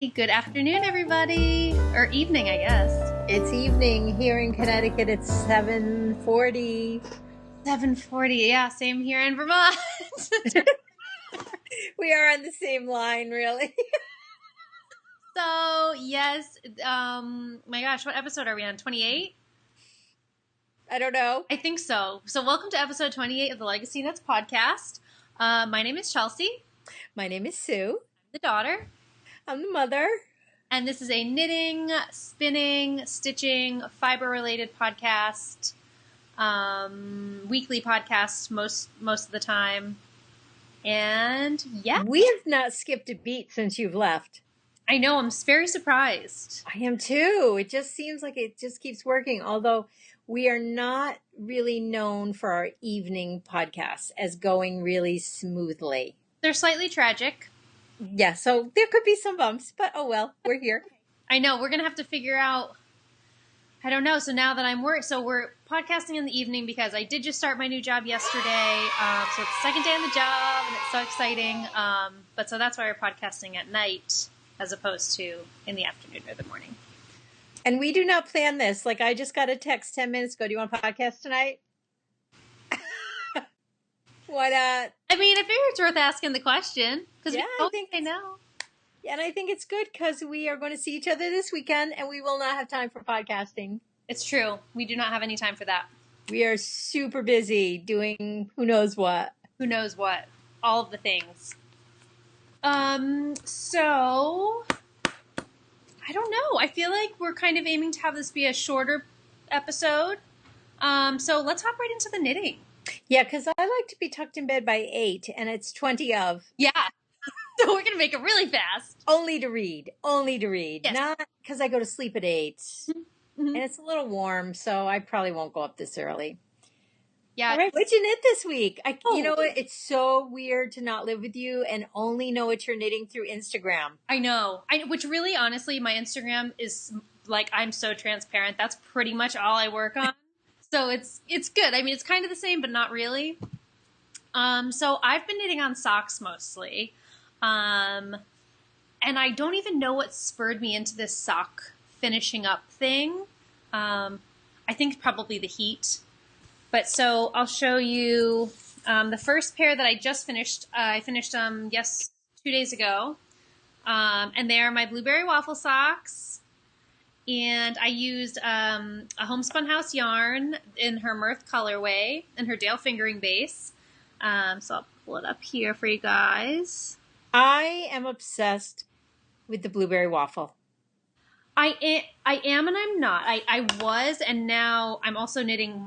Good afternoon, everybody. Or evening, I guess. It's evening here in Connecticut. It's 7:40. 7:40. Yeah, same here in Vermont. We are on the same line, really. So, yes, my gosh, what episode are we on? 28? I don't know. I think so. So, welcome to episode 28 of the LegacyKnitz podcast. My name is Chelsea. My name is Sue. I'm the daughter. I'm the mother. And this is a knitting, spinning, stitching, fiber-related podcast. Weekly podcast most of the time. And yeah. We have not skipped a beat since you've left. I know, I'm very surprised. I am too. It just seems like it just keeps working. Although we are not really known for our evening podcasts as going really smoothly. They're slightly tragic. Yeah, so there could be some bumps, but oh well, we're here. I know, we're going to have to figure out, I don't know. So now that I'm we're podcasting in the evening because I did just start my new job yesterday. So it's the second day on the job and it's so exciting. But so that's why we're podcasting at night as opposed to in the afternoon or the morning. And we do not plan this. Like I just got a text 10 minutes ago. Do you want to podcast tonight? Why not? I mean, I figure it's worth asking the question because I know. Yeah, and I think it's good because we are going to see each other this weekend and we will not have time for podcasting. It's true. We do not have any time for that. We are super busy doing who knows what. Who knows what. All of the things. So I don't know. I feel like we're kind of aiming to have this be a shorter episode. So let's hop right into the knitting. Yeah, because I like to be tucked in bed by 8 and it's 20 of. Yeah. So we're going to make it really fast. Only to read. Yes. Not because I go to sleep at 8. Mm-hmm. And it's a little warm, so I probably won't go up this early. Yeah. All right. What'd you knit this week? You know what? It's so weird to not live with you and only know what you're knitting through Instagram. I know. Which really, honestly, my Instagram is like, I'm so transparent. That's pretty much all I work on. So it's good. I mean, it's kind of the same, but not really. So I've been knitting on socks mostly. And I don't even know what spurred me into this sock finishing up thing. I think probably the heat. But so I'll show you the first pair that I just finished. I finished 2 days ago. And they are my blueberry waffle socks. And I used a homespun house yarn in her Mirth colorway and her Dale fingering base. So I'll pull it up here for you guys. I am obsessed with the blueberry waffle. I am and I'm not. I was, and now I'm also knitting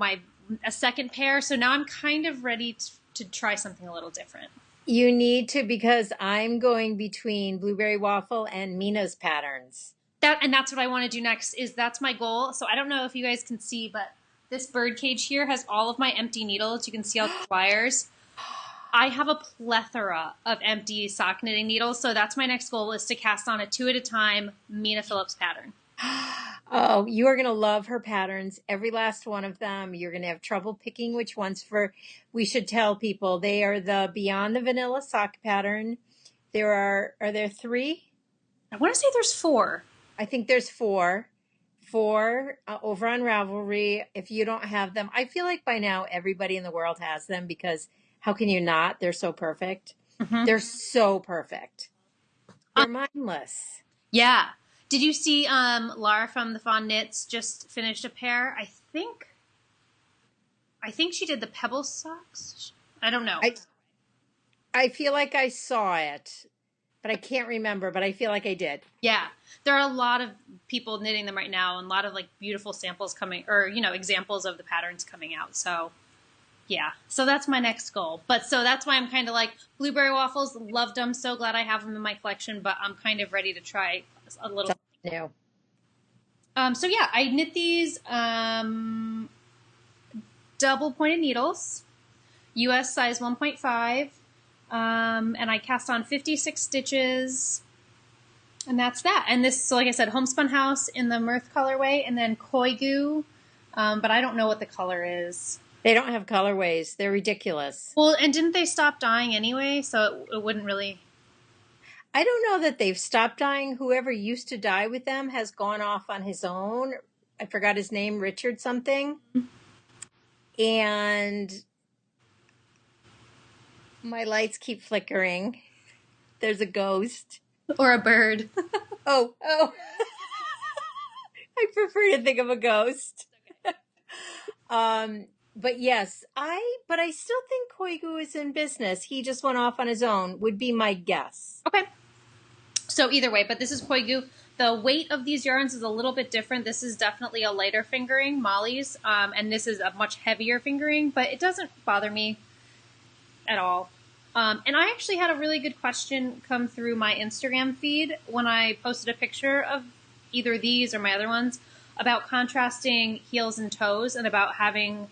a second pair. So now I'm kind of ready to try something a little different. You need to, because I'm going between blueberry waffle and Mina's patterns. That's what I want to do next. That's my goal. So I don't know if you guys can see, but this bird cage here has all of my empty needles. You can see all the wires. I have a plethora of empty sock knitting needles. So that's my next goal, is to cast on a 2 at a time Mina Phillips pattern. Oh, you are going to love her patterns. Every last one of them. You're going to have trouble picking which ones we should tell people. They are the Beyond the Vanilla sock pattern. Are there 3? I want to say there's 4. I think there's 4 over on Ravelry. If you don't have them, I feel like by now everybody in the world has them, because how can you not? They're so perfect. Mm-hmm. They're so perfect. They're mindless. Yeah. Did you see Laura from the Fawn Knits just finished a pair? I think she did the Pebble socks. I don't know. I feel like I saw it, but I can't remember, but I feel like I did. Yeah. There are a lot of people knitting them right now, and a lot of like beautiful samples coming, or, examples of the patterns coming out. So yeah. So that's my next goal. But so that's why I'm kind of like blueberry waffles. Loved them. So glad I have them in my collection, but I'm kind of ready to try a little new. So yeah, I knit these double pointed needles, US size 1.5. And I cast on 56 stitches, and that's that. And this, so like I said, homespun house in the Mirth colorway, and then Koigu, but I don't know what the color is. They don't have colorways. They're ridiculous. Well, and didn't they stop dyeing anyway? So it wouldn't really. I don't know that they've stopped dyeing. Whoever used to dye with them has gone off on his own. I forgot his name, Richard something. And my lights keep flickering. There's a ghost. Or a bird. Oh. I prefer to think of a ghost. But yes, but I still think Koigu is in business. He just went off on his own, would be my guess. Okay. So either way, but this is Koigu. The weight of these yarns is a little bit different. This is definitely a lighter fingering, Molly's, and this is a much heavier fingering, but it doesn't bother me at all. And I actually had a really good question come through my Instagram feed when I posted a picture of either these or my other ones about contrasting heels and toes and about having,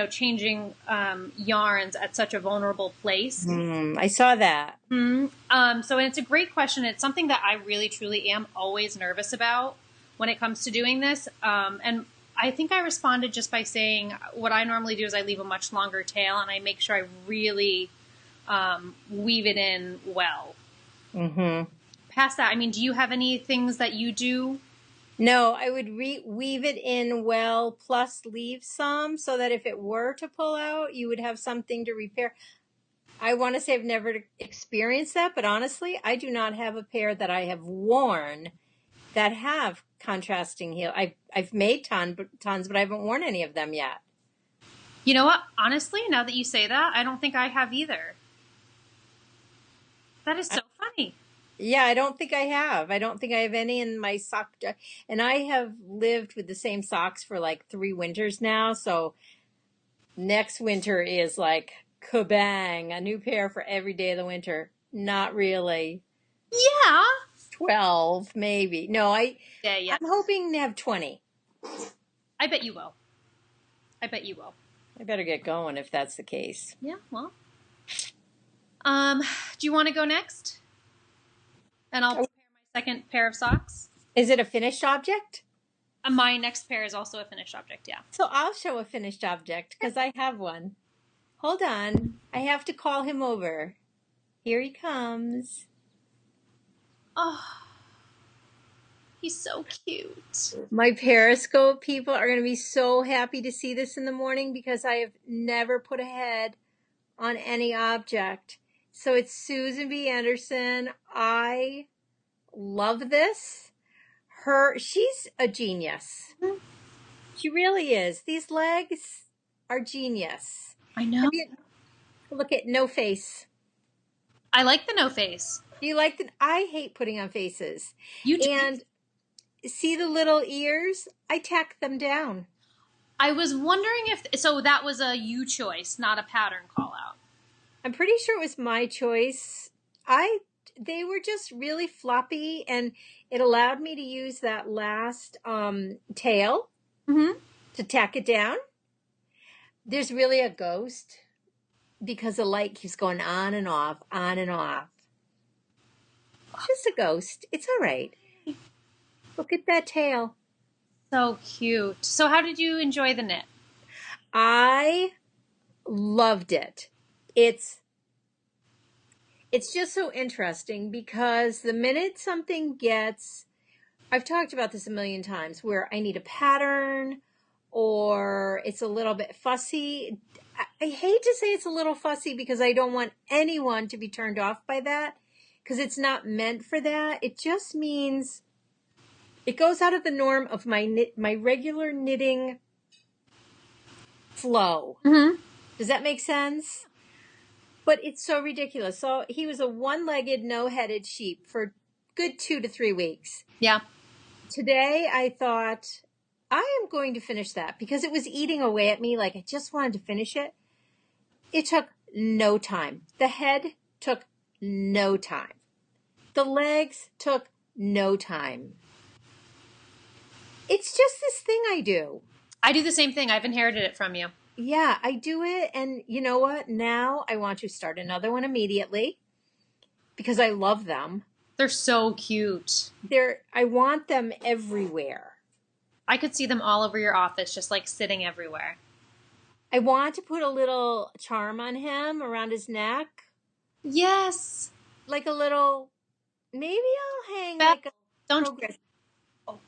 changing yarns at such a vulnerable place. I saw that. So it's a great question. It's something that I really, truly am always nervous about when it comes to doing this. And I think I responded just by saying what I normally do is I leave a much longer tail and I make sure I really weave it in well. Past that, do you have any things that you do? No, I would weave it in well, plus leave some so that if it were to pull out, you would have something to repair. I want to say I've never experienced that, but honestly, I do not have a pair that I have worn that have contrasting heel. I've made tons, but I haven't worn any of them yet. You know what? Honestly, now that you say that, I don't think I have either. That is so funny. Yeah, I don't think I have. I don't think I have any in my sock. And I have lived with the same socks for like 3 winters now. So next winter is like kabang, a new pair for every day of the winter. Not really. Yeah. 12, maybe. No, I'm hoping to have 20. I bet you will. I better get going if that's the case. Yeah, well. Do you want to go next? And I'll prepare my second pair of socks. Is it a finished object? My next pair is also a finished object, yeah. So I'll show a finished object because I have one. Hold on. I have to call him over. Here he comes. Oh, he's so cute. My Periscope people are going to be so happy to see this in the morning because I have never put a head on any object. So it's Susan B. Anderson. I love this. She's a genius. She really is. These legs are genius. I know. Look at no face. I like the no face. Do you like the? I hate putting on faces. You do. And see the little ears? I tack them down. I was wondering so that was a you choice, not a pattern call out. I'm pretty sure it was my choice. They were just really floppy, and it allowed me to use that last tail to tack it down. There's really a ghost because the light keeps going on and off, on and off. Just a ghost. It's all right. Look at that tail. So cute. So how did you enjoy the knit? I loved it. It's just so interesting because the minute something gets, I've talked about this a million times, where I need a pattern or it's a little bit fussy. I hate to say it's a little fussy because I don't want anyone to be turned off by that because it's not meant for that. It just means it goes out of the norm of my regular knitting flow. Does that make sense? But it's so ridiculous. So he was a one-legged, no-headed sheep for good 2 to 3 weeks. Yeah. Today I thought, I am going to finish that because it was eating away at me like I just wanted to finish it. It took no time. The head took no time. The legs took no time. It's just this thing I do. I do the same thing. I've inherited it from you. Yeah, I do it. And you know what? Now I want to start another one immediately because I love them. They're so cute. I want them everywhere. I could see them all over your office, just like sitting everywhere. I want to put a little charm on him around his neck. Yes. Like a little maybe I'll hang Bell, like a don't progress. Oh,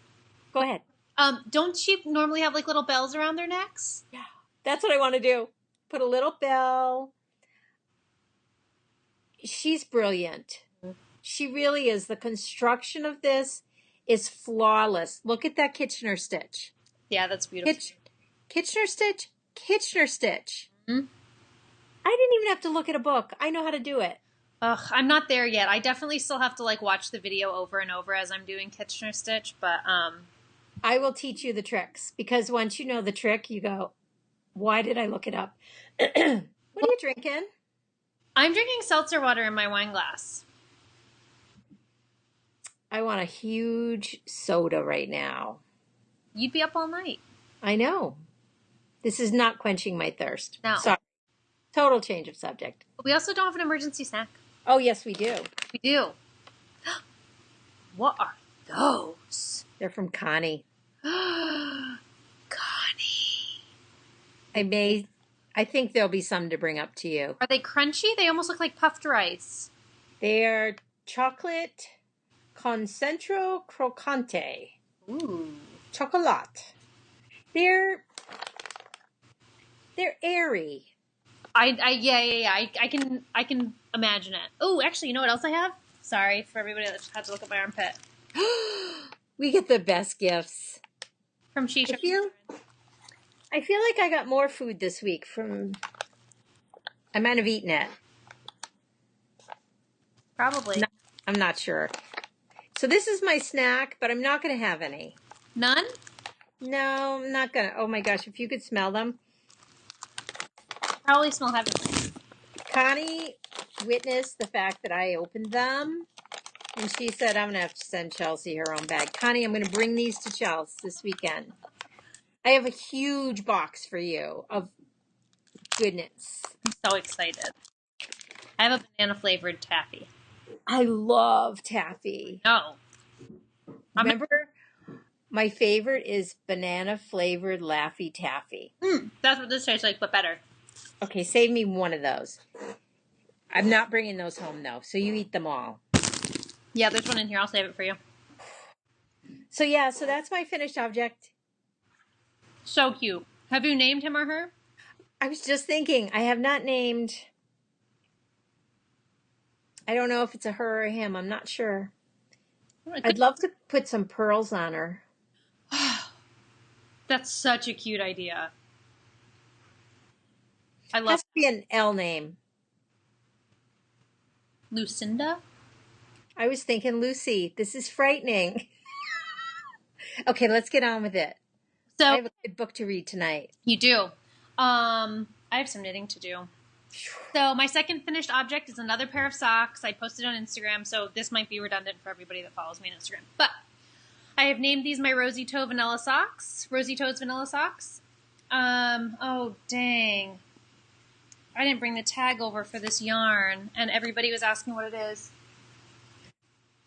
go ahead. don't sheep normally have like little bells around their necks? Yeah, that's what I want to do. Put a little bell. She's brilliant. She really is. The construction of this is flawless. Look at that Kitchener stitch. Yeah, that's beautiful. Kitchener stitch, Kitchener stitch. Mm-hmm. I didn't even have to look at a book. I know how to do it. Ugh, I'm not there yet. I definitely still have to like watch the video over and over as I'm doing Kitchener stitch, but I will teach you the tricks because once you know the trick, you go, why did I look it up? What are you drinking? I'm drinking seltzer water in my wine glass. I want a huge soda right now. You'd be up all night. I know. This is not quenching my thirst. No. Sorry. Total change of subject. But we also don't have an emergency snack. Oh, yes, we do. We do. What are those? They're from Connie. Connie. I think there'll be some to bring up to you. Are they crunchy? They almost look like puffed rice. They are chocolate concentro croccante. Ooh. Chocolate. They're airy. Yeah. I can imagine it. Oh, actually, you know what else I have? Sorry for everybody that just had to look at my armpit. We get the best gifts. From Shisha. I feel like I got more food this week from. I might have eaten it. Probably. No, I'm not sure. So this is my snack, but I'm not going to have any. None? No, I'm not going to. Oh my gosh, if you could smell them. Probably smell heavy. Connie witnessed the fact that I opened them, and she said, I'm going to have to send Chelsea her own bag. Connie, I'm going to bring these to Chelsea this weekend. I have a huge box for you of goodness. I'm so excited. I have a banana-flavored taffy. I love taffy. No. Remember, my favorite is banana-flavored Laffy Taffy. That's what this tastes like, but better. Okay, save me one of those. I'm not bringing those home, though, so you eat them all. Yeah, there's one in here. I'll save it for you. So, yeah, so that's my finished object. So cute. Have you named him or her? I was just thinking, I have not named... I don't know if it's a her or a him. I'm not sure. I'd love to put some pearls on her. That's such a cute idea. I love Has to be an L name. Lucinda? I was thinking Lucy. This is frightening. Okay, let's get on with it. So I have a good book to read tonight. You do. I have some knitting to do. So my second finished object is another pair of socks. I posted on Instagram, so this might be redundant for everybody that follows me on Instagram. But I have named these my Rosy Toe Vanilla Socks. Rosy Toes Vanilla Socks. Oh, dang. I didn't bring the tag over for this yarn, and everybody was asking what it is.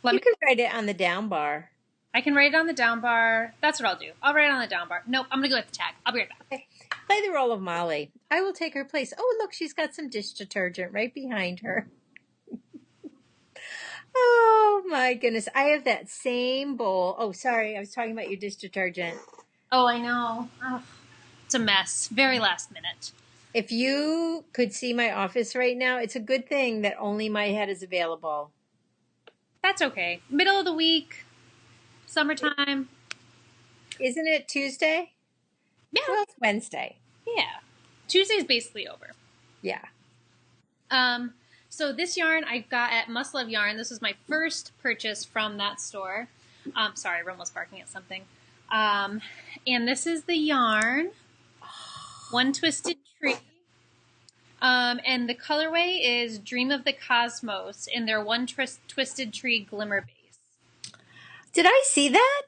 You can write it on the down bar. I can write it on the down bar. That's what I'll do. I'll write it on the down bar. Nope, I'm going to go with the tag. I'll be right back. Okay. Play the role of Molly. I will take her place. Oh, look, she's got some dish detergent right behind her. Oh, my goodness. I have that same bowl. Oh, sorry. I was talking about your dish detergent. Oh, I know. Oh, it's a mess. Very last minute. If you could see my office right now, it's a good thing that only my head is available. That's okay. Middle of the week. Summertime. Isn't it Tuesday? Yeah. Well, it's Wednesday. Yeah. Tuesday's basically over. Yeah. So this yarn I got at Must Love Yarn. This was my first purchase from that store. Sorry, Rome was barking at something. And this is the yarn. One Twisted Tree. And the colorway is Dream of the Cosmos in their One Twisted Tree Glimmer Base. Did I see that?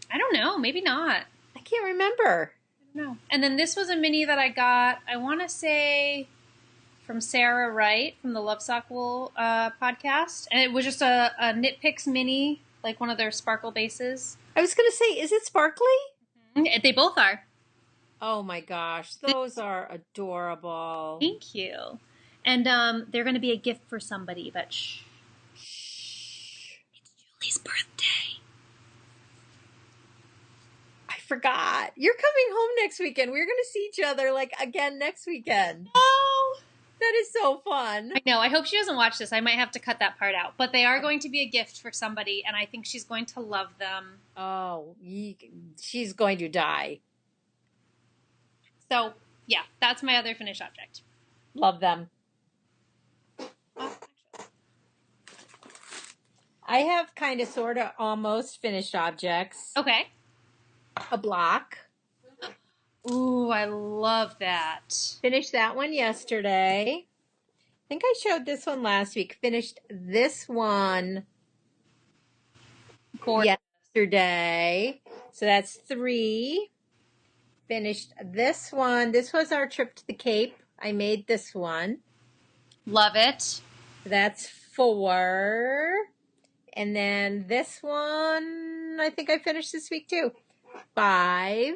I don't know. Maybe not. I can't remember. I don't know. And then this was a mini that I got, I want to say, from Sarah Wright from the Love Sock Wool podcast. And it was just a Knit Picks mini, like one of their sparkle bases. I was going to say, is it sparkly? Mm-hmm. They both are. Oh my gosh, those are adorable. Thank you. And they're going to be a gift for somebody, but shh. birthday. I forgot. You're coming home next weekend. We're going to see each other like again next weekend. Oh, That is so fun. I know. I hope she doesn't watch this. I might have to cut that part out. But they are going to be a gift for somebody, and I think she's going to love them. Oh, she's going to die. So, yeah, that's my other finished object. Love them. I have kind of, sort of, almost finished objects. Okay. A block. Ooh, I love that. Finished that one yesterday. I think I showed this one last week. Finished this one yesterday. So that's 3. Finished this one. This was our trip to the Cape. I made this one. Love it. That's 4. And then this one, I think I finished this week too. 5.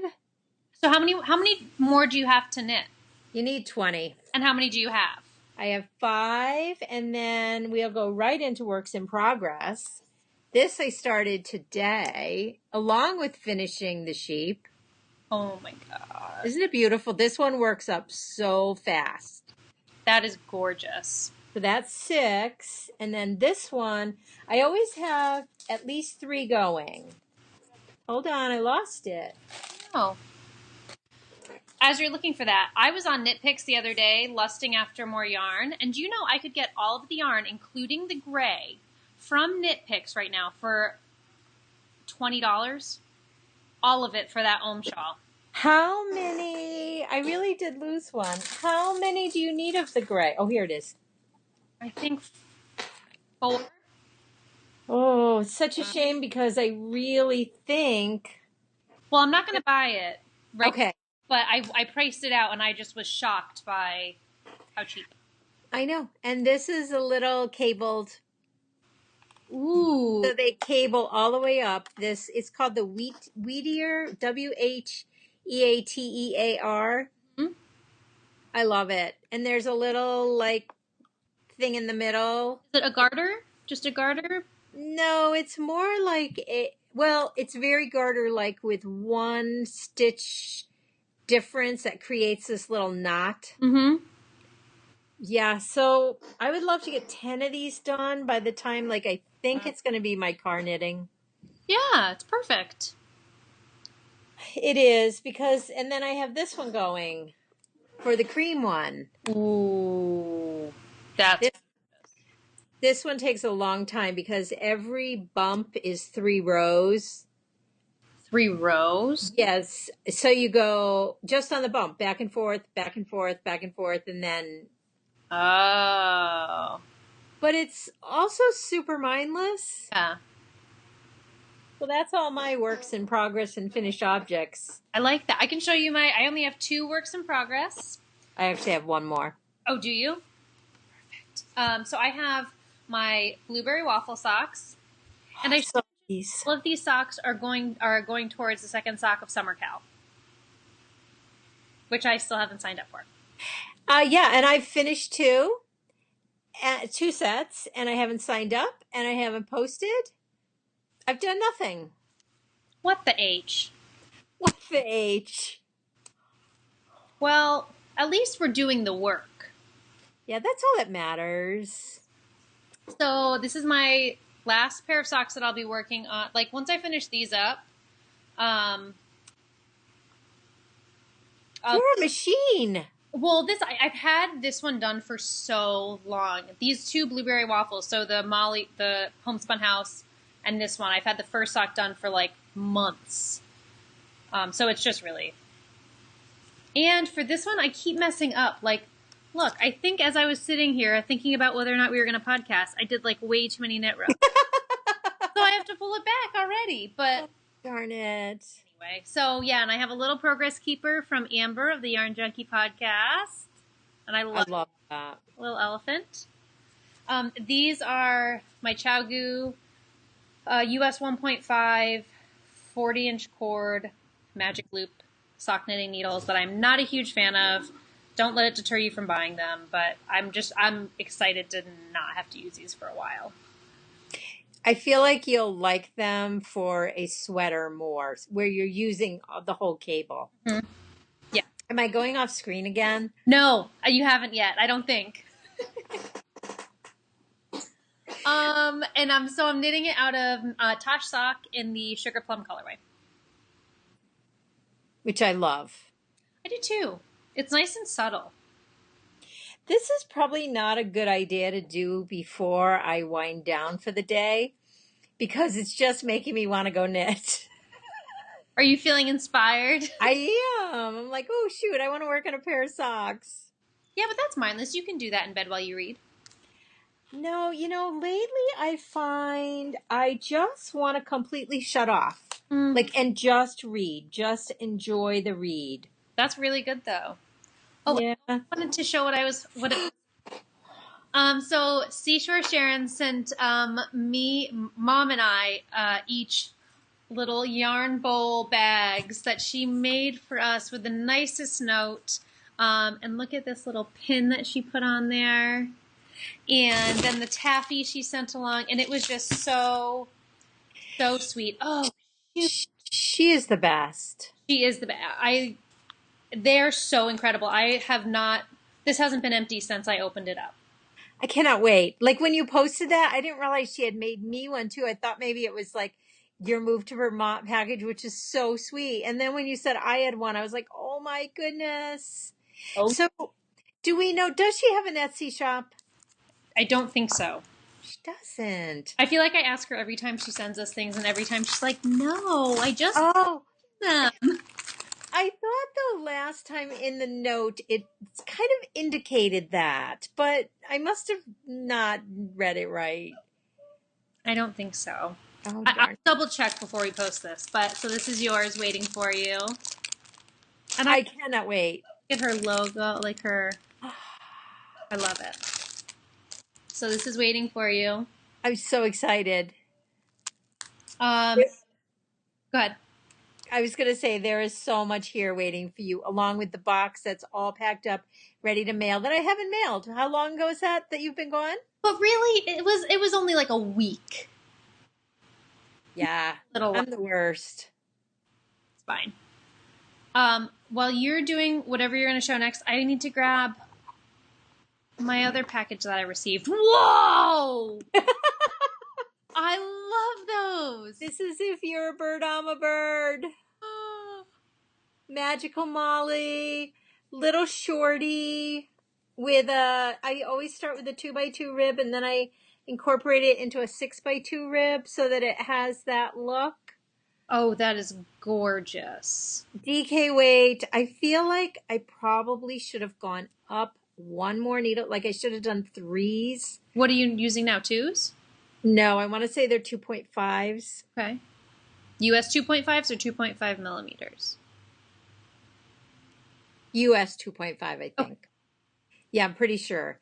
So how many more do you have to knit? You need 20. And how many do you have? I have 5, and then we'll go right into works in progress. This I started today, along with finishing the sheep. Oh my god. Isn't it beautiful? This one works up so fast. That is gorgeous. So that's 6. And then this one, I always have at least 3 going. Hold on, I lost it. Oh. As you're looking for that, I was on Knit Picks the other day, lusting after more yarn. And do you know I could get all of the yarn, including the gray, from Knit Picks right now for $20? All of it for that Ohm shawl. How many? I really did lose one. How many do you need of the gray? Oh, here it is. I think 4. Oh, it's such a shame because I really think... Well, I'm not going to buy it. Right? Okay. But I priced it out, and I just was shocked by how cheap. I know. And this is a little cabled. Ooh. So they cable all the way up. This it's called the Wheatear, Wheatear. Mm-hmm. I love it. And there's a little like thing in the middle. Is it a garter? Just a garter? No, it's more like it's very garter like with one stitch difference that creates this little knot. Mm-hmm. Yeah, so I would love to get 10 of these done by the time, like, I think it's going to be my car knitting. Yeah, it's perfect. It is, because, and then I have this one going for the cream one. Ooh. That's... This one takes a long time because every bump is 3 rows. 3 rows? Yes, so you go just on the bump, back and forth, back and forth, back and forth, and then... Oh. But it's also super mindless. Yeah. So that's all my works in progress and finished objects. I like that. I can show you I only have 2 works in progress. I actually have one more. Oh, do you? Perfect. So I have my blueberry waffle socks. And I all of these socks are going towards the second sock of Summer Cow, which I still haven't signed up for. Yeah, and I've finished 2 sets, and I haven't signed up, and I haven't posted. I've done nothing. What the H? What the H? Well, at least we're doing the work. Yeah, that's all that matters. So this is my last pair of socks that I'll be working on. Like, once I finish these up, you're a machine. Well, I've had this one done for so long. These 2 blueberry waffles, so the homespun house, and this one, I've had the first sock done for like months. So it's just really. And for this one, I keep messing up. Like, look, I think as I was sitting here thinking about whether or not we were going to podcast, I did like way too many knit rows. So I have to pull it back already, but... Oh, darn it. Anyway, so yeah, and I have a little progress keeper from Amber of the Yarn Junkie podcast. And I love that. Little elephant. These are my Chowgu US 1.5 40-inch cord magic loop sock knitting needles that I'm not a huge fan of. Don't let it deter you from buying them, but I'm excited to not have to use these for a while. I feel like you'll like them for a sweater more, where you're using the whole cable. Mhm. Yeah. Am I going off screen again? No, you haven't yet. I don't think. And I'm knitting it out of Tosh sock in the sugar plum colorway. Which I love. I do too. It's nice and subtle. This is probably not a good idea to do before I wind down for the day because it's just making me want to go knit. Are you feeling inspired? I am. I'm like, oh shoot, I want to work on a pair of socks. Yeah, but that's mindless. You can do that in bed while you read. No, lately I find I just want to completely shut off. And just read, just enjoy the read. That's really good though. Oh, Yeah. I wanted to show so Seashore Sharon sent me, Mom and I each little yarn bowl bags that she made for us with the nicest note. And look at this little pin that she put on there. And then the taffy she sent along. And it was just so, so sweet. Oh, She is the best. she is the best. They're so incredible. This hasn't been empty since I opened it up. I cannot wait. Like when you posted that, I didn't realize she had made me one too. I thought maybe it was like your Move to Vermont package, which is so sweet. And then when you said I had one, I was like, oh my goodness. Oh. So do we know, does she have an Etsy shop? I don't think so. She doesn't. I feel like I ask her every time she sends us things, and every time she's like, no, I just Oh, them. I thought the last time in the note, it's kind of indicated that, but I must have not read it right. I don't think so. Oh, I'll darn. double check before we post this. So this is yours waiting for you. And I cannot wait. Get her logo, like her. I love it. So this is waiting for you. I'm so excited. Go ahead. I was going to say there is so much here waiting for you, along with the box that's all packed up, ready to mail that I haven't mailed. How long ago is that you've been gone? But really, it was only like a week. Yeah, I'm the worst. It's fine. While you're doing whatever you're going to show next, I need to grab my other package that I received. Whoa! I love those. This is If You're a Bird, I'm a Bird. Magical Molly, little shorty with I always start with a 2x2 rib and then I incorporate it into a 6x2 rib so that it has that look. Oh, that is gorgeous. DK weight. I feel like I probably should have gone up one more needle. Like I should have done 3s. What are you using now? 2s? No, I want to say they're 2.5s. Okay. US 2.5s or 2.5 millimeters? US 2.5, I think. Oh. Yeah, I'm pretty sure.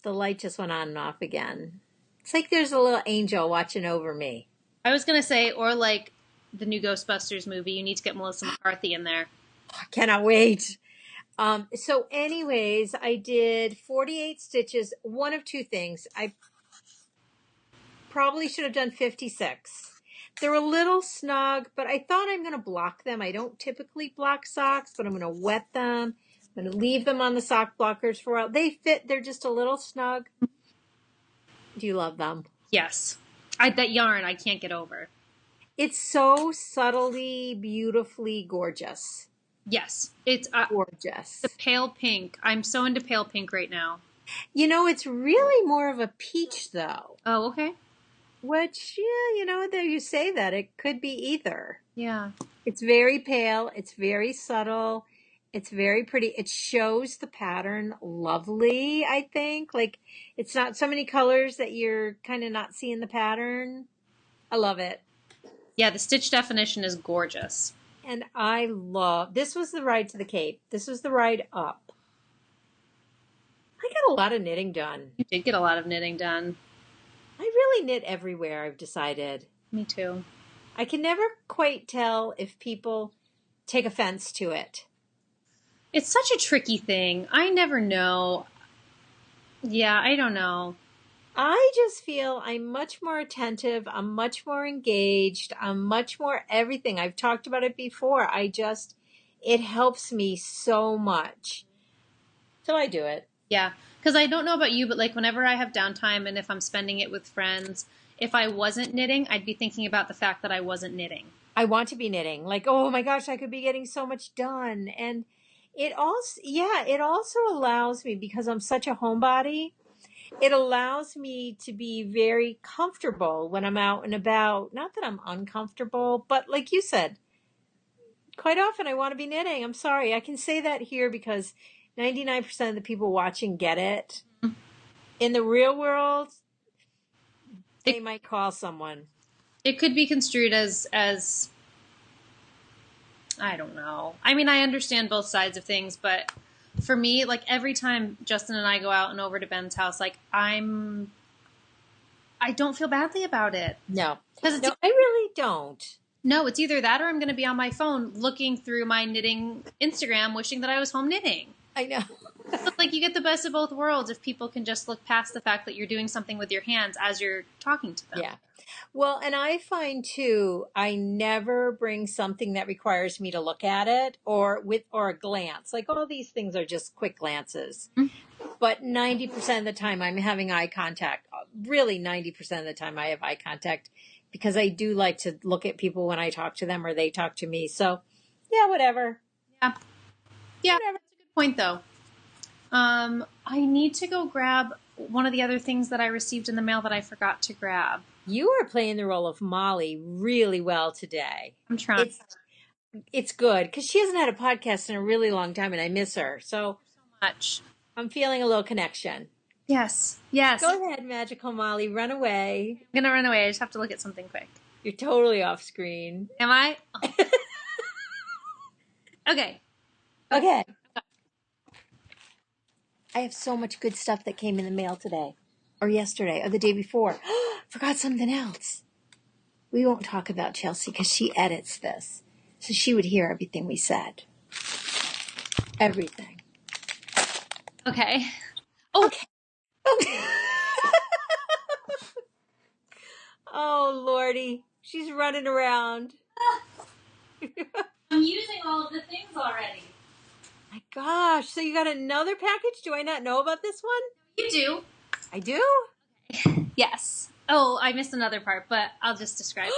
The light just went on and off again. It's like there's a little angel watching over me. I was going to say, or like the new Ghostbusters movie, you need to get Melissa McCarthy in there. I cannot wait. So anyways, I did 48 stitches. One of two things. I probably should have done 56. They're a little snug, but I thought I'm going to block them. I don't typically block socks, but I'm going to wet them. I'm going to leave them on the sock blockers for a while. They fit. They're just a little snug. Do you love them? Yes. That yarn I can't get over. It's so subtly, beautifully gorgeous. Yes. It's gorgeous. The pale pink. I'm so into pale pink right now. It's really more of a peach, though. Oh, okay. Which, yeah, though you say that, it could be either. Yeah. It's very pale. It's very subtle. It's very pretty. It shows the pattern lovely, I think. Like, it's not so many colors that you're kind of not seeing the pattern. I love it. Yeah, the stitch definition is gorgeous. And this was the ride to the Cape. This was the ride up. I got a lot of knitting done. You did get a lot of knitting done. I really knit everywhere, I've decided. Me too. I can never quite tell if people take offense to it. It's such a tricky thing. I never know. Yeah, I don't know. I just feel I'm much more attentive. I'm much more engaged. I'm much more everything. I've talked about it before. It helps me so much. So I do it. Yeah. Because I don't know about you, but like whenever I have downtime and if I'm spending it with friends, if I wasn't knitting, I'd be thinking about the fact that I wasn't knitting. I want to be knitting. Like, oh my gosh, I could be getting so much done. And it also allows me, because I'm such a homebody, it allows me to be very comfortable when I'm out and about. Not that I'm uncomfortable, but like you said, quite often I want to be knitting. I'm sorry. I can say that here because 99% of the people watching get it. In the real world, they might call someone. It could be construed as I don't know. I mean, I understand both sides of things, but for me, like every time Justin and I go out and over to Ben's house, like I don't feel badly about it. No, I really don't. No, it's either that or I'm going to be on my phone looking through my knitting Instagram, wishing that I was home knitting. I know. So, like, you get the best of both worlds if people can just look past the fact that you're doing something with your hands as you're talking to them. Yeah. Well, and I find too, I never bring something that requires me to look at it or a glance. Like all these things are just quick glances. Mm-hmm. But 90% of the time I'm having eye contact. Really 90% of the time I have eye contact because I do like to look at people when I talk to them or they talk to me. So, yeah, whatever. Yeah. Yeah, whatever. That's a good point though. I need to go grab one of the other things that I received in the mail that I forgot to grab. You are playing the role of Molly really well today. I'm trying. It's good because she hasn't had a podcast in a really long time and I miss her. So much. I'm feeling a little connection. Yes. Yes. Go ahead, Magical Molly. Run away. I'm going to run away. I just have to look at something quick. You're totally off screen. Am I? Oh. Okay. Okay. I have so much good stuff that came in the mail today or yesterday or the day before. Forgot something else. We won't talk about Chelsea because she edits this. So she would hear everything we said. Everything. Okay. Oh. Okay. Oh, Lordy. She's running around. I'm using all of the things already. My gosh. So you got another package? Do I not know about this one? You do. I do? Okay. Yes. Oh, I missed another part, but I'll just describe.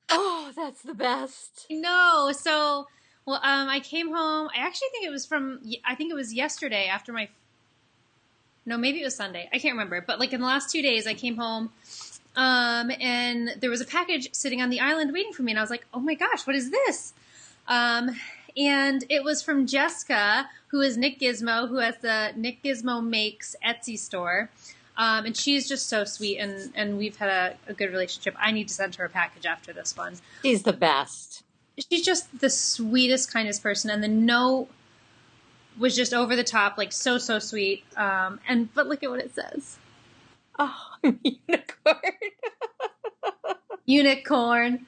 Oh, that's the best. No. So, well, I came home. I actually think it was yesterday after no, maybe it was Sunday. I can't remember. But like in the last 2 days, I came home, and there was a package sitting on the island waiting for me. And I was like, oh my gosh, what is this? And it was from Jessica, who is Knit Gizmo, who has the Knit Gizmo Makes Etsy store. And she's just so sweet, and we've had a good relationship. I need to send her a package after this one. She's the best. She's just the sweetest, kindest person, and the note was just over the top, like so sweet. But look at what it says. Oh, unicorn. Unicorn.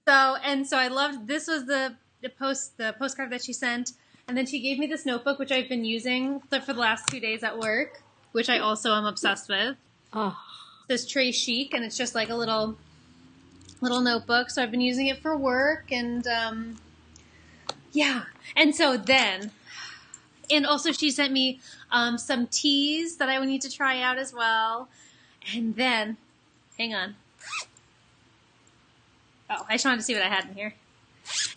So I loved, this was the postcard that she sent, and then she gave me this notebook, which I've been using for the last 2 days at work, which I also am obsessed with. Oh. It says Très Chic, and it's just like a little notebook. So I've been using it for work, and yeah. And so then, and also she sent me some teas that I would need to try out as well. And then, hang on. Oh, I just wanted to see what I had in here.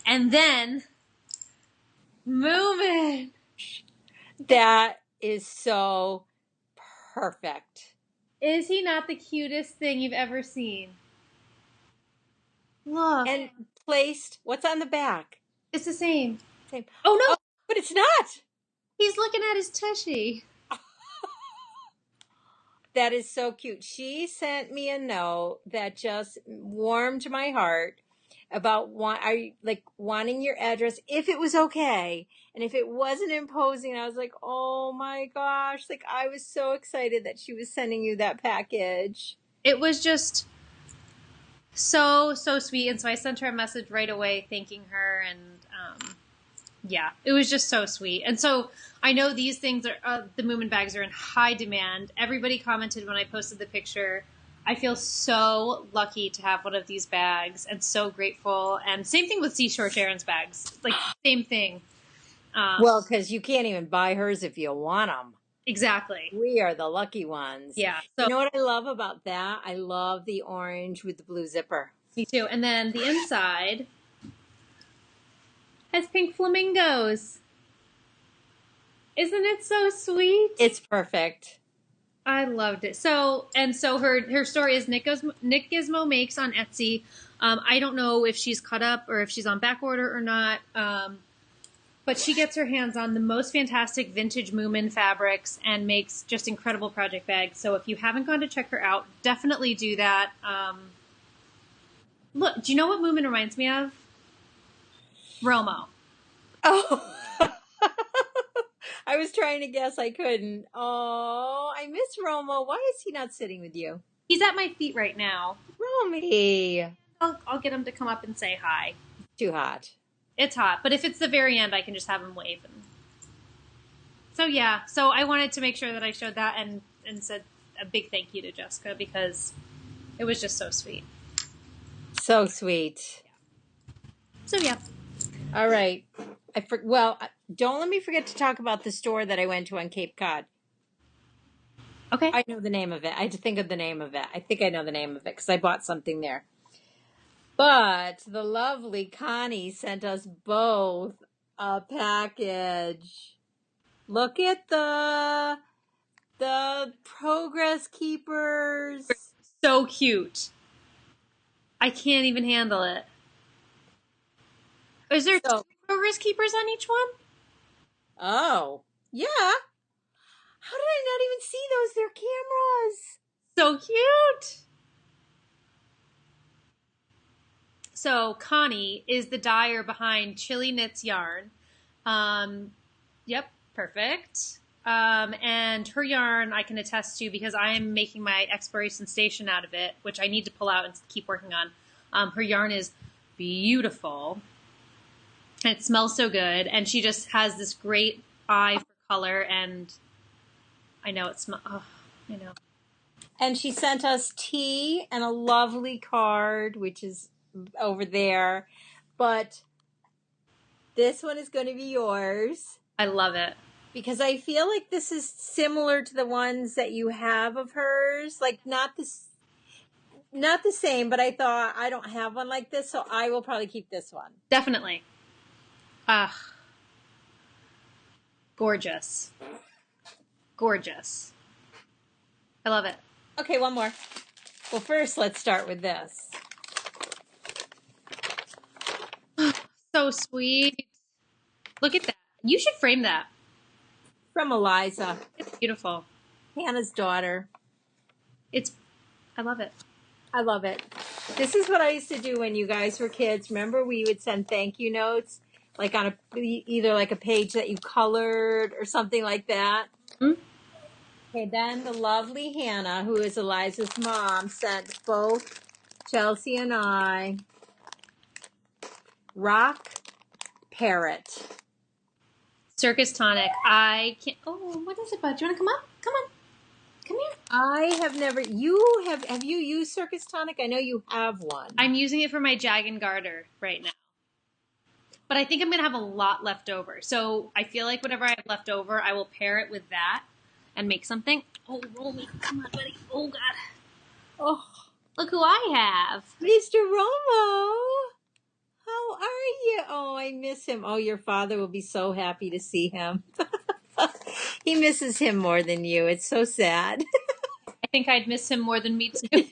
And then, moving. That is so perfect. Is he not the cutest thing you've ever seen? Look. And placed, what's on the back? It's the same. Same. Oh, no. Oh, but it's not. He's looking at his tushy. That is so cute. She sent me a note that just warmed my heart about wanting your address if it was okay. And if it wasn't imposing, I was like, oh my gosh. Like, I was so excited that she was sending you that package. It was just so sweet. And so I sent her a message right away thanking her. And Yeah, it was just so sweet. And so I know these things are the Moomin bags are in high demand. Everybody commented when I posted the picture. I feel so lucky to have one of these bags and so grateful. And same thing with Seashore Sharon's bags. Like, same thing. Well, because you can't even buy hers if you want them. Exactly. We are the lucky ones. Yeah. You So know what I love about that? I love the orange with the blue zipper. me too. And then the inside has pink flamingos. Isn't it so sweet? It's perfect. I loved it. So her story is Nick Gizmo makes on Etsy. I don't know if she's cut up or if she's on back order or not. But she gets her hands on the most fantastic vintage Moomin fabrics and makes just incredible project bags. So if you haven't gone to check her out, definitely do that. Look, do you know what Moomin reminds me of? Romo. Oh, I was trying to guess. I couldn't. Oh, I miss Romo. Why is he not sitting with you? He's at my feet right now. Romy. I'll get him to come up and say hi. Too hot. It's hot, but if it's the very end, I can just have him wave. So yeah, so I wanted to make sure that I showed that and said a big thank you to Jessica because it was just so sweet. So sweet. So yeah. All right. Well, don't let me forget to talk about the store that I went to on Cape Cod. Okay. I know the name of it. I had to think of the name of it. I think I know the name of it because I bought something there. But the lovely Connie sent us both a package. Look at the Progress Keepers. So cute. I can't even handle it. Is there So, two progress keepers on each one? oh, yeah. How did I not even see those? They're cameras. So cute. So Connie is the dyer behind Chili Knits Yarn. Yep, perfect. And her yarn I can attest to because I am making my exploration station out of it, which I need to pull out and keep working on. Her yarn is beautiful. And it smells so good. And she just has this great eye for color. And I know it smells. Oh, I know. And she sent us tea and a lovely card, which is over there. But this one is going to be yours. I love it. Because I feel like this is similar to the ones that you have of hers. Like, not the same, but I thought I don't have one like this, so I will probably keep this one. Definitely. Ah. Gorgeous. Gorgeous. I love it. Okay, one more. Well, first, let's start with this. So sweet. Look at that. You should frame that. From Eliza, It's beautiful. Hannah's daughter. I love it. I love it. This is what I used to do when you guys were kids. Remember, we would send thank you notes, like on either like a page that you colored or something like that. Mm-hmm. Okay, then the lovely Hannah, who is Eliza's mom, sent both Chelsea and I Rock Parrot. Circus Tonic. I can't. Oh, what is it, bud? Do you want to come up? Come on. Come here. I have never. Have you used Circus Tonic? I know you have one. I'm using it for my Jag and Garter right now. But I think I'm going to have a lot left over. So I feel like whatever I have left over, I will pair it with that and make something. Oh, roll me. Come on, buddy. Oh, God. Oh, Look who I have. Mr. Romo. How are you? Oh, I miss him. Oh, your father will be so happy to see him. He misses him more than you. It's so sad. I think I'd miss him more than me, too.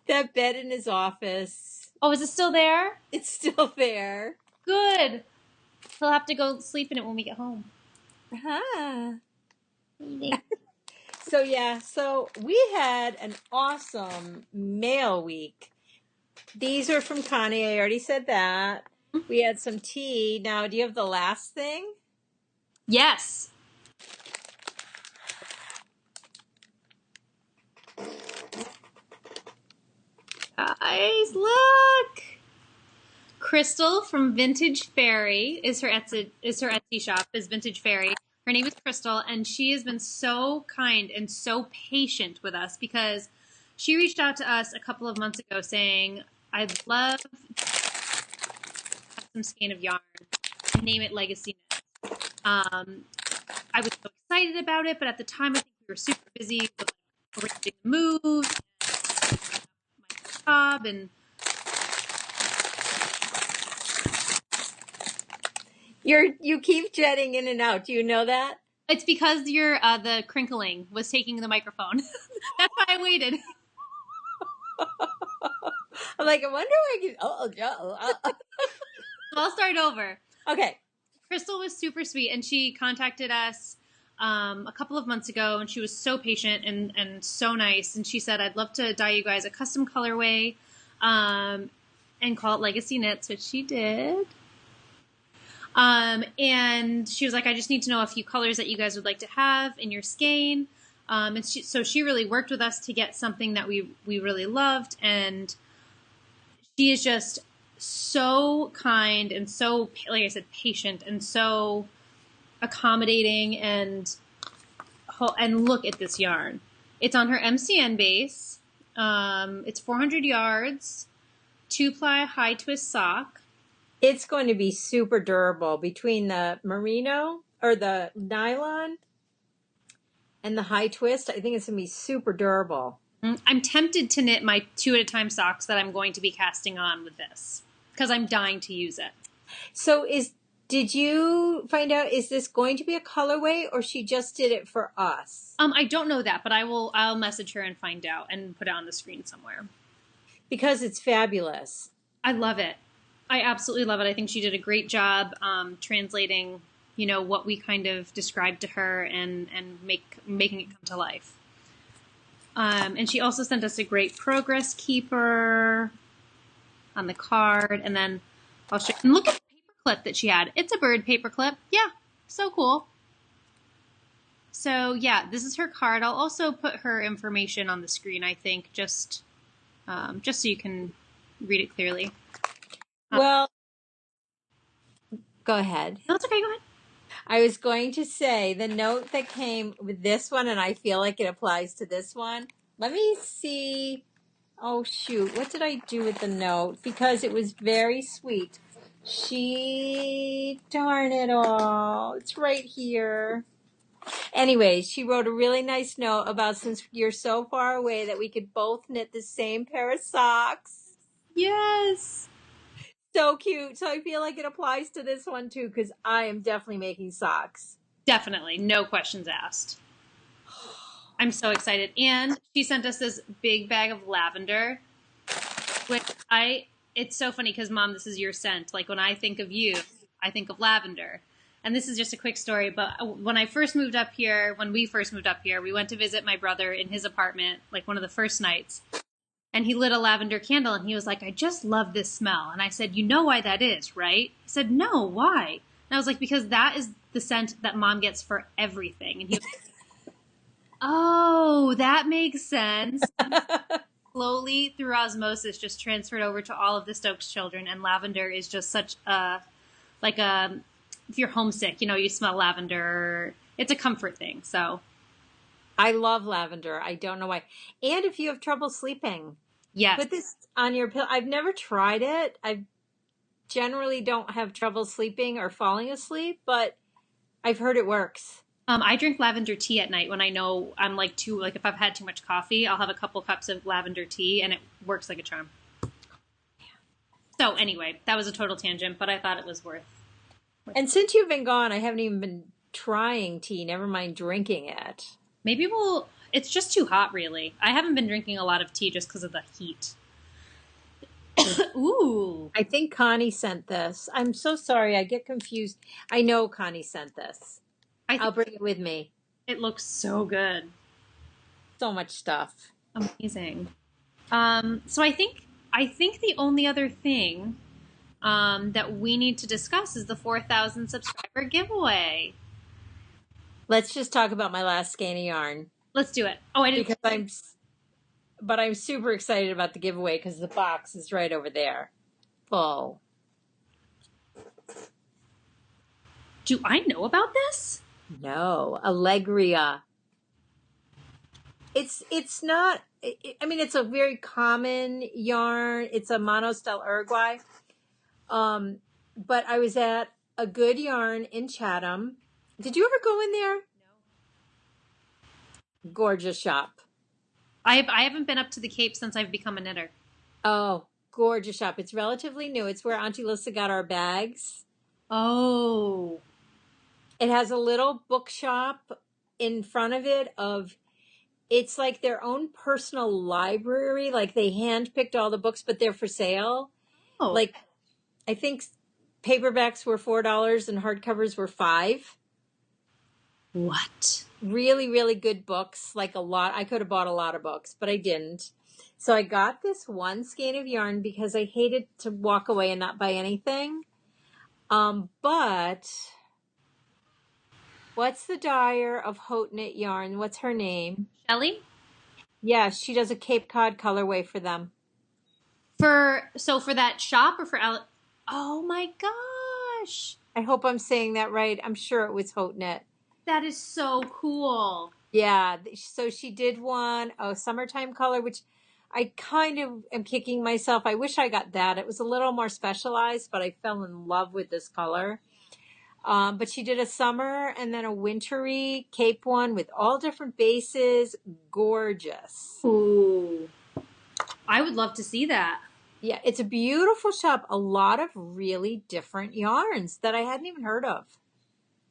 That bed in his office. Oh, is it still there? It's still there. Good. He'll have to go sleep in it when we get home. Huh. So we had an awesome mail week. These are from Connie. I already said that. We had some tea. Now, do you have the last thing? Yes. Guys, look. Crystal from Vintage Fairy is her Etsy shop, is Vintage Fairy. Her name is Crystal, and she has been so kind and so patient with us because she reached out to us a couple of months ago saying, I'd love some skein of yarn and name it Legacy Knits. I was so excited about it, but at the time I think we were super busy with arranging the move and my job, and You keep jetting in and out. Do you know that? it's because you're the crinkling was taking the microphone. That's why I waited. I'm like, I wonder why I can. I'll start over. Okay. Crystal was super sweet, and she contacted us a couple of months ago, and she was so patient and so nice. And she said, I'd love to dye you guys a custom colorway and call it Legacy Knits, which she did. And she was like, I just need to know a few colors that you guys would like to have in your skein. And so she really worked with us to get something that we really loved. And she is just so kind and so, like I said, patient and so accommodating. And look at this yarn. It's on her MCN base. It's 400 yards, 2-ply high twist sock. It's going to be super durable between the merino or the nylon and the high twist. I think it's going to be super durable. I'm tempted to knit my 2 at a time socks that I'm going to be casting on with this because I'm dying to use it. So did you find out, is this going to be a colorway or she just did it for us? I don't know that, but I'll message her and find out and put it on the screen somewhere. Because it's fabulous. I love it. I absolutely love it. I think she did a great job translating, what we kind of described to her and making it come to life. And she also sent us a great progress keeper on the card. And then I'll show you. And look at the paper clip that she had. It's a bird paper clip. Yeah, so cool. So yeah, this is her card. I'll also put her information on the screen, I think, just so you can read it clearly. Well, go ahead. No, it's okay. Go ahead. I was going to say the note that came with this one, and I feel like it applies to this one. Let me see. Oh, shoot. What did I do with the note? Because it was very sweet. Darn it all. It's right here. Anyway, she wrote a really nice note about since you're so far away that we could both knit the same pair of socks. Yes. So cute. So I feel like it applies to this one too, because I am definitely making socks. Definitely. No questions asked. I'm so excited. And she sent us this big bag of lavender, which it's so funny because, Mom, this is your scent. Like when I think of you, I think of lavender. And this is just a quick story, but when we first moved up here, we went to visit my brother in his apartment, like one of the first nights. And he lit a lavender candle, and he was like, I just love this smell. And I said, you know why that is, right? He said, no, why? And I was like, because that is the scent that Mom gets for everything. And he was like, oh, that makes sense. Slowly, through osmosis, just transferred over to all of the Stokes children. And lavender is just such if you're homesick, you smell lavender. It's a comfort thing, so. I love lavender. I don't know why. And if you have trouble sleeping. Yes. Put this on your pillow. I've never tried it. I generally don't have trouble sleeping or falling asleep, but I've heard it works. I drink lavender tea at night when I know I'm if I've had too much coffee, I'll have a couple cups of lavender tea and it works like a charm. So anyway, that was a total tangent, but I thought it was worth. And since you've been gone, I haven't even been trying tea, never mind drinking it. Maybe it's just too hot, really. I haven't been drinking a lot of tea just because of the heat. Ooh. I think Connie sent this. I'm so sorry. I get confused. I know Connie sent this. I'll bring it with me. It looks so good. So much stuff. Amazing. So I think the only other thing that we need to discuss is the 4,000 subscriber giveaway. Let's just talk about my last skein of yarn. Let's do it. Oh, I didn't. But I'm super excited about the giveaway because the box is right over there, full. Do I know about this? No, Allegria. It's not. I mean, it's a very common yarn. It's a monostel Uruguay. But I was at a Good Yarn in Chatham. Did you ever go in there? No. Gorgeous shop. I haven't been up to the Cape since I've become a knitter. Oh, gorgeous shop. It's relatively new. It's where Auntie Lissa got our bags. Oh. It has a little bookshop in front of it it's like their own personal library. Like they handpicked all the books, but they're for sale. Oh. Like I think paperbacks were $4 and hardcovers were $5. What? Really, really good books. Like a lot. I could have bought a lot of books, but I didn't. So I got this one skein of yarn because I hated to walk away and not buy anything. But what's the dyer of Haute Knit Yarn? What's her name? Shelly? Yeah, she does a Cape Cod colorway for them. For that shop or for Oh my gosh. I hope I'm saying that right. I'm sure it was Haute Knit. That is so cool. Yeah, so she did a summertime color, which I kind of am kicking myself. I wish I got that. It was a little more specialized, but I fell in love with this color. But she did a summer and then a wintry Cape one with all different bases. Gorgeous. Ooh. I would love to see that. Yeah, it's a beautiful shop. A lot of really different yarns that I hadn't even heard of.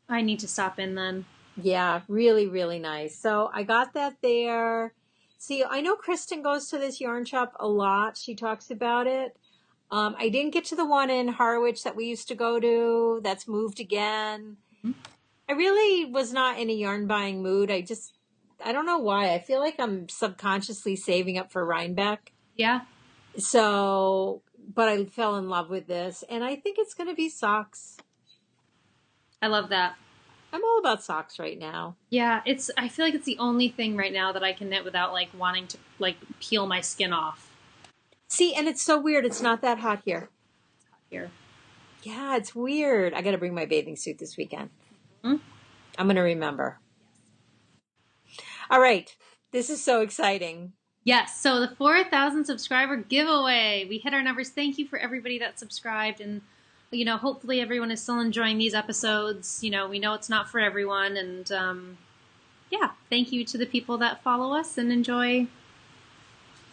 I need to stop in then. Yeah, really, really nice. So I got that there. See, I know Kristen goes to this yarn shop a lot. She talks about it. I didn't get to the one in Harwich that we used to go to. That's moved again. Mm-hmm. I really was not in a yarn buying mood. I don't know why. I feel like I'm subconsciously saving up for Rhinebeck. Yeah. So, but I fell in love with this, and I think it's going to be socks. I love that. I'm all about socks right now. Yeah, I feel like it's the only thing right now that I can knit without like wanting to like peel my skin off. See, and it's so weird. It's not that hot here. It's hot here. Yeah, it's weird. I got to bring my bathing suit this weekend. Mm-hmm. I'm going to remember. Yes. All right. This is so exciting. Yes. So the 4,000 subscriber giveaway. We hit our numbers. Thank you for everybody that subscribed. And, hopefully everyone is still enjoying these episodes. We know it's not for everyone. And, thank you to the people that follow us and enjoy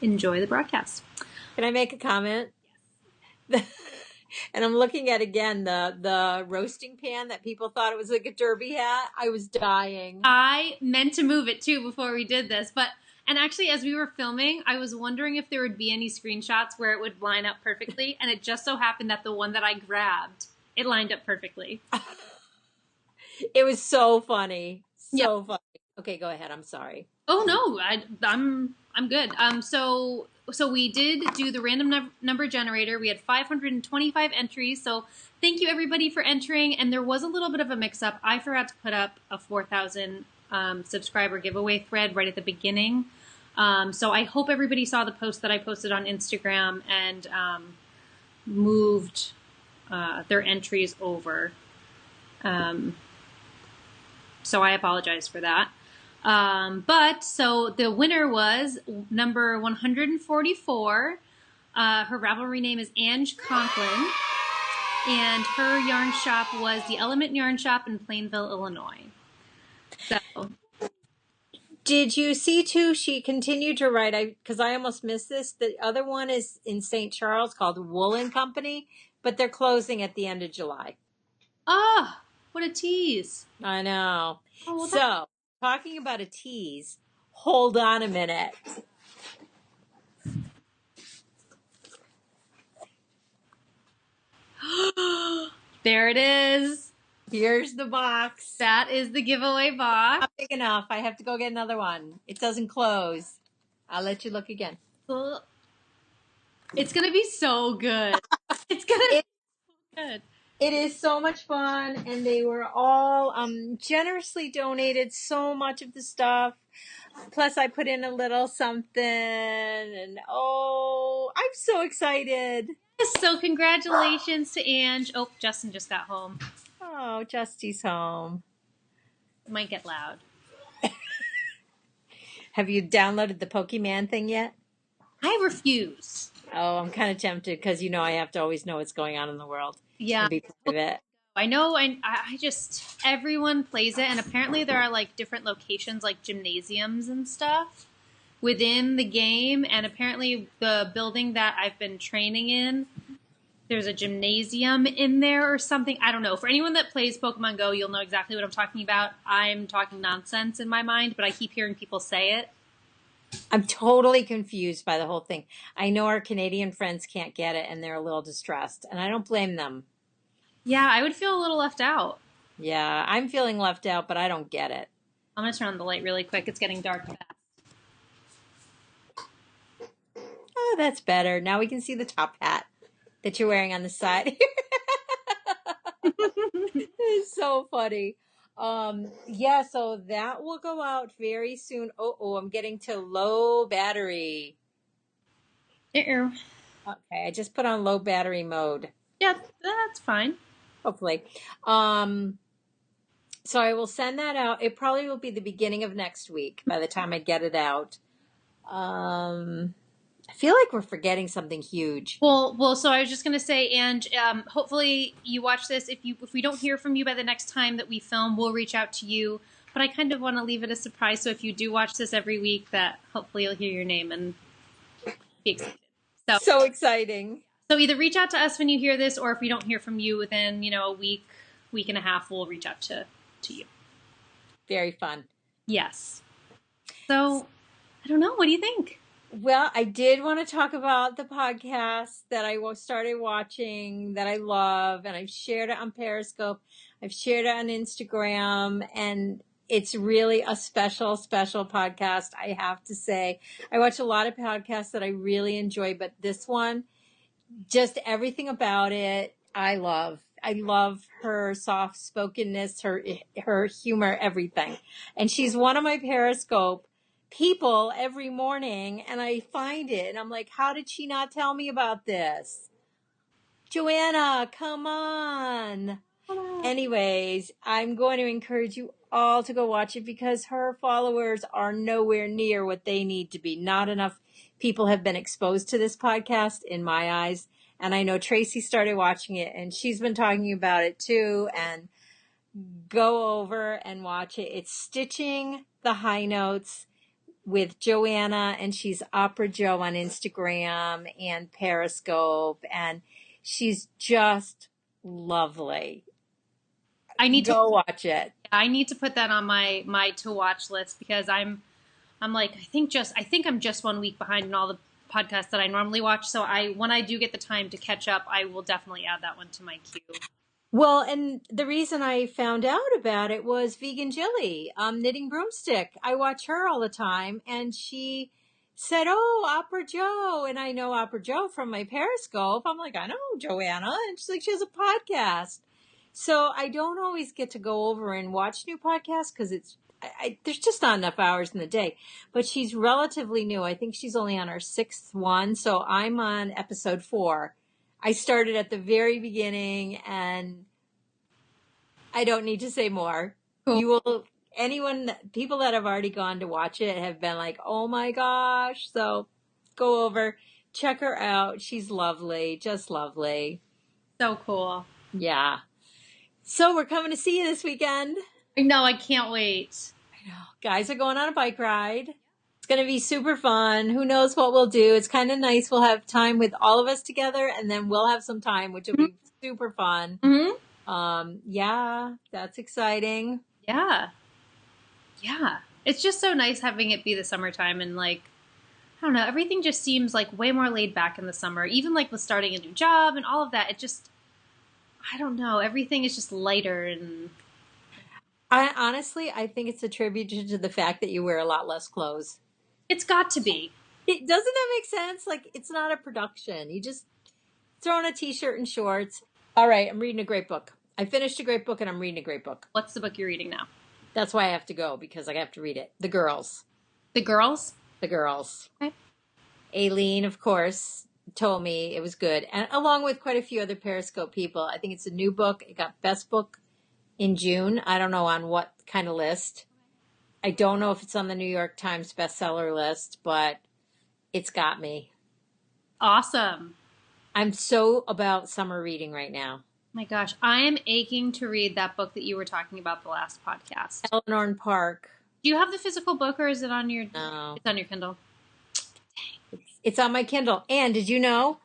the broadcast. Can I make a comment? Yes. And I'm looking at, again, the roasting pan that people thought it was like a derby hat. I was dying. I meant to move it, too, before we did this. And actually, as we were filming, I was wondering if there would be any screenshots where it would line up perfectly. And it just so happened that the one that I grabbed, it lined up perfectly. It was so funny. So funny. Okay, go ahead. I'm sorry. Oh, no. I'm good. So we did do the random number generator. We had 525 entries. So thank you, everybody, for entering. And there was a little bit of a mix-up. I forgot to put up a 4,000 subscriber giveaway thread right at the beginning. So I hope everybody saw the post that I posted on Instagram and moved their entries over. So I apologize for that. So the winner was number 144. Her Ravelry name is Ange Conklin, and her yarn shop was the Element Yarn Shop in Plainville, Illinois. So, did you see too? She continued to write. Because I almost missed this. The other one is in St. Charles called Woolen Company, but they're closing at the end of July. Ah, what a tease! I know. Oh, well, so. Talking about a tease, hold on a minute. There it is. Here's the box. That is the giveaway box. Not big enough. I have to go get another one. It doesn't close. I'll let you look again. It's going to be so good. It's going to be so good. It is so much fun, and they were all generously donated so much of the stuff. Plus, I put in a little something, and I'm so excited. So congratulations to Ange. Oh, Justin just got home. Oh, Justy's home. Might get loud. Have you downloaded the Pokemon thing yet? I refuse. Oh, I'm kind of tempted because I have to always know what's going on in the world Yeah. and be part of it. I know, I just, everyone plays it, and apparently there are like different locations, like gymnasiums and stuff within the game, and apparently the building that I've been training in, there's a gymnasium in there or something. I don't know. For anyone that plays Pokemon Go, you'll know exactly what I'm talking about. I'm talking nonsense in my mind, but I keep hearing people say it. I'm totally confused by the whole thing. I know our Canadian friends can't get it and they're a little distressed, and I don't blame them. Yeah, I would feel a little left out. Yeah, I'm feeling left out, but I don't get it. I'm going to turn on the light really quick. It's getting dark fast. Oh, that's better. Now we can see the top hat that you're wearing on the side. It's so funny. Yeah, so that will go out very soon. Oh, I'm getting to low battery. Uh-oh. Okay, I just put on low battery mode, Yeah, that's fine. hopefully. So I will send that out. It probably will be the beginning of next week by the time I get it out. I feel like we're forgetting something huge. Well. So I was just gonna say, and hopefully you watch this. If we don't hear from you by the next time that we film, we'll reach out to you. But I kind of want to leave it a surprise. So if you do watch this every week, that hopefully you'll hear your name and be excited. So exciting. So either reach out to us when you hear this, or if we don't hear from you within a week and a half, we'll reach out to you. Very fun. Yes. So I don't know. What do you think? Well, I did want to talk about the podcast that I started watching that I love, and I've shared it on Periscope. I've shared it on Instagram, and it's really a special, special podcast, I have to say. I watch a lot of podcasts that I really enjoy, but this one, just everything about it, I love. I love her soft spokenness, her humor, everything. And she's one of my Periscope people every morning, and I find it and I'm like, how did she not tell me about this? Joanna, come on. Anyways, I'm going to encourage you all to go watch it because her followers are nowhere near what they need to be. Not enough people have been exposed to this podcast in my eyes. And I know Tracy started watching it and she's been talking about it too. And go over and watch it. It's Stitching the High Notes with Joanna, and she's Opera Jo on Instagram and Periscope, and she's just lovely. I need to go watch it. I need to put that on my to watch list because I'm like I think I'm just 1 week behind in all the podcasts that I normally watch. So when I do get the time to catch up, I will definitely add that one to my queue. Well, and the reason I found out about it was Vegan Jilly, Knitting Broomstick. I watch her all the time, and she said, oh, Opera Jo. And I know Opera Jo from my Periscope. I'm like, I know Joanna. And she's like, she has a podcast. So I don't always get to go over and watch new podcasts because there's just not enough hours in the day. But she's relatively new. I think she's only on her 6th one. So I'm on episode 4. I started at the very beginning, and I don't need to say more. Cool. People that have already gone to watch it have been like, oh my gosh. So go over, check her out. She's lovely, just lovely. So cool. Yeah. So we're coming to see you this weekend. I know, I can't wait. I know. Guys are going on a bike ride. It's going to be super fun. Who knows what we'll do. It's kind of nice. We'll have time with all of us together, and then we'll have some time, which will be super fun. Mm-hmm. Yeah, that's exciting. Yeah. It's just so nice having it be the summertime, and like, I don't know, everything just seems like way more laid back in the summer. Even like with starting a new job and all of that, it just, I don't know, everything is just lighter. And I think it's attributed to the fact that you wear a lot less clothes. It's got to be. Doesn't that make sense? Like, it's not a production. You just throw on a t-shirt and shorts. All right, I'm reading a great book. I finished a great book, and I'm reading a great book. What's the book you're reading now? That's why I have to go, because I have to read it. The Girls. The Girls? The Girls. Okay. Aileen, of course, told me it was good, and along with quite a few other Periscope people. I think it's a new book. It got Best Book in June. I don't know on what kind of list. I don't know if it's on the New York Times bestseller list, but it's got me. Awesome. I'm so about summer reading right now. My gosh, I am aching to read that book that you were talking about the last podcast. Eleanor and Park. Do you have the physical book or is it on your No. It's on your Kindle? It's on my Kindle. And did you know,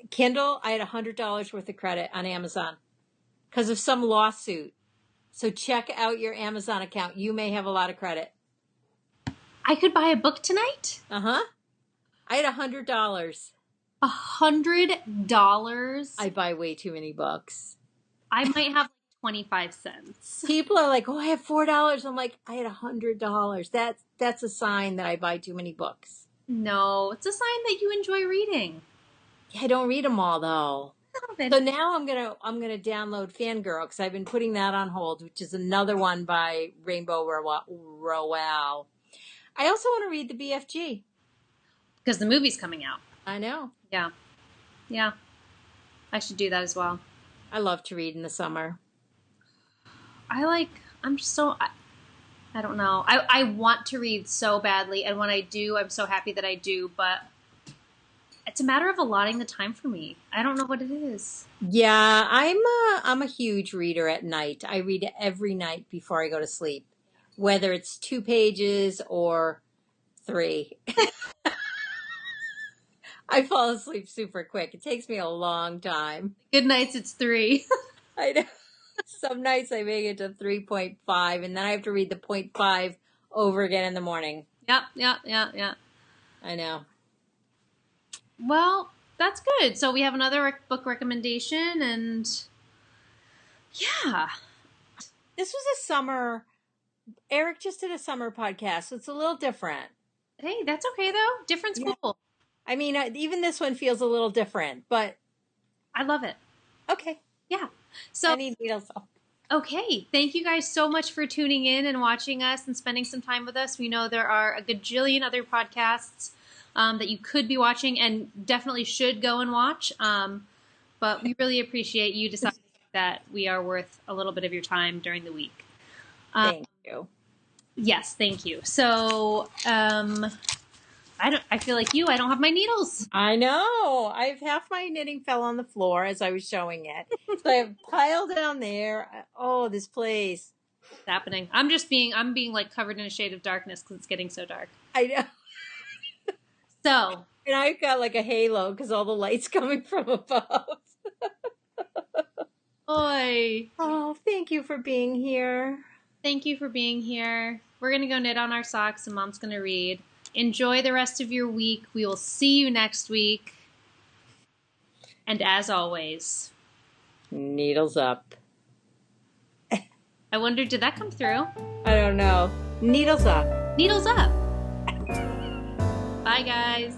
Kindle, I had $100 worth of credit on Amazon because of some lawsuit. So check out your Amazon account. You may have a lot of credit. I could buy a book tonight? Uh-huh. I had $100. $100? I buy way too many books. I might have like 25 cents. People are like, oh, I have $4. I'm like, I had $100. That's a sign that I buy too many books. No, it's a sign that you enjoy reading. Yeah, I don't read them all though. So now I'm gonna download Fangirl because I've been putting that on hold, which is another one by Rainbow Rowell. I also want to read the BFG because the movie's coming out. I know. Yeah. I should do that as well. I love to read in the summer. I don't know. I want to read so badly, and when I do, I'm so happy that I do, but it's a matter of allotting the time for me. I don't know what it is. Yeah, I'm a huge reader at night. I read every night before I go to sleep, whether it's 2 pages or 3. I fall asleep super quick. It takes me a long time. Good nights, it's 3. I know. Some nights I make it to 3.5, and then I have to read the 0.5 over again in the morning. Yep. I know. Well, that's good. So we have another book recommendation, and yeah. This was a summer, Eric just did a summer podcast, so it's a little different. Hey, that's okay though. Different's cool. I mean, even this one feels a little different, but I love it. Okay. Yeah. So I need needles. Okay. Thank you guys so much for tuning in and watching us and spending some time with us. We know there are a gajillion other podcasts that you could be watching and definitely should go and watch. But we really appreciate you deciding that we are worth a little bit of your time during the week. Thank you. Yes, thank you. So, I feel like I don't have my needles. I know. Half my knitting fell on the floor as I was showing it. So I have piled down there. Oh, this place. It's happening. I'm being like covered in a shade of darkness because it's getting so dark. I know. So. And I've got like a halo because all the light's coming from above. Oi. Oh, thank you for being here. Thank you for being here. We're going to go knit on our socks and Mom's going to read. Enjoy the rest of your week. We will see you next week. And as always, needles up. I wonder, did that come through? I don't know. Needles up. Needles up. Bye, guys.